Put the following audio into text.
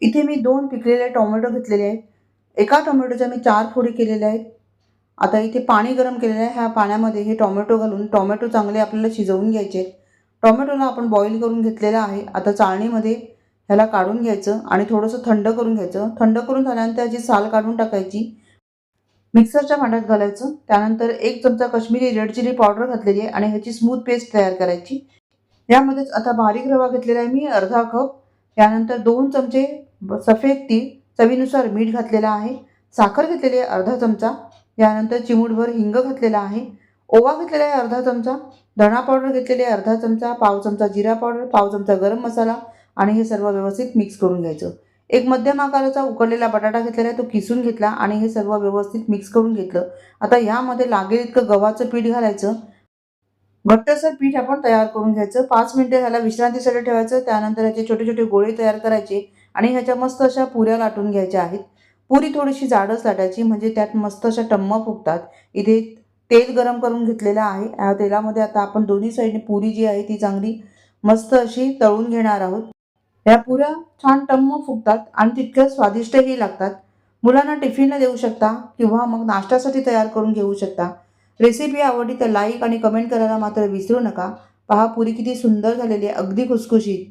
इथे मी 2 पिकलेले टोमॅटो घेतलेले आहेत. एका टोमॅटोच्या मी 4 फोडी केलेल्या आहेत. आता इथे पाणी गरम केलेलं आहे. ह्या पाण्यामध्ये हे टोमॅटो घालून टोमॅटो चांगले आपल्याला शिजवून घ्यायचे आहेत. टोमॅटोला आपण बॉईल करून घेतलेलं आहे. आता चाळणीमध्ये ह्याला काढून घ्यायचं आणि थोडंसं थंड करून घ्यायचं. थंड करून झाल्यानंतर त्याची साल काढून टाकायची. मिक्सरच्या भांड्यात घालायचं. त्यानंतर 1 चमचा काश्मीरी रेड चिली पावडर घातलेली आहे आणि ह्याची स्मूथ पेस्ट तयार करायची. यामध्येच आता बारीक रवा घेतलेला आहे मी अर्धा कप. त्यानंतर 2 चमचे सफेद तीळ, चवीनुसार मीठ घातलेलं आहे. साखर घेतलेली आहे अर्धा चमचा. यानंतर चिमूटभर हिंग घातलेला आहे. ओवा घेतलेला आहे अर्धा चमचा. धणा पावडर घेतलेली आहे अर्धा चमचा. पाव चमचा जिरा पावडर, पाव चमचा गरम मसाला आणि हे सर्व व्यवस्थित मिक्स करून घ्यायचं. एक मध्यम आकाराचा उकडलेला बटाटा घेतलेला आहे, तो किसून घेतला आणि हे सर्व व्यवस्थित मिक्स करून घेतलं. आता यामध्ये लागेल इतकं गव्हाचं पीठ घालायचं. घट्टसर पीठ आपण तयार करून घ्यायचं. 5 मिनिटं ह्याला विश्रांतीसाठी ठेवायचं. त्यानंतर ह्याचे छोटे छोटे गोळे तयार करायचे आणि ह्याच्या मस्त अशा पुऱ्या लाटून घ्यायच्या आहेत. पुरी थोडीशी जाडच लाटायची म्हणजे त्यात मस्त अशा टम्म फुगतात. इथे तेल गरम करून घेतलेलं आहे. या तेलामध्ये आता आपण दोन्ही साईडने पुरी जी आहे ती चांगली मस्त अशी तळून घेणार आहोत. या पुऱ्या छान टम्म फुगतात आणि तितक्या स्वादिष्टही लागतात. मुलांना टिफिनला देऊ शकता किंवा मग नाश्त्यासाठी तयार करून घेऊ शकता. रेसिपी आवडली तर लाईक आणि कमेंट करायला मात्र विसरू नका. पहा पुरी किती सुंदर झालेली आहे, अगदी खुसखुशीत.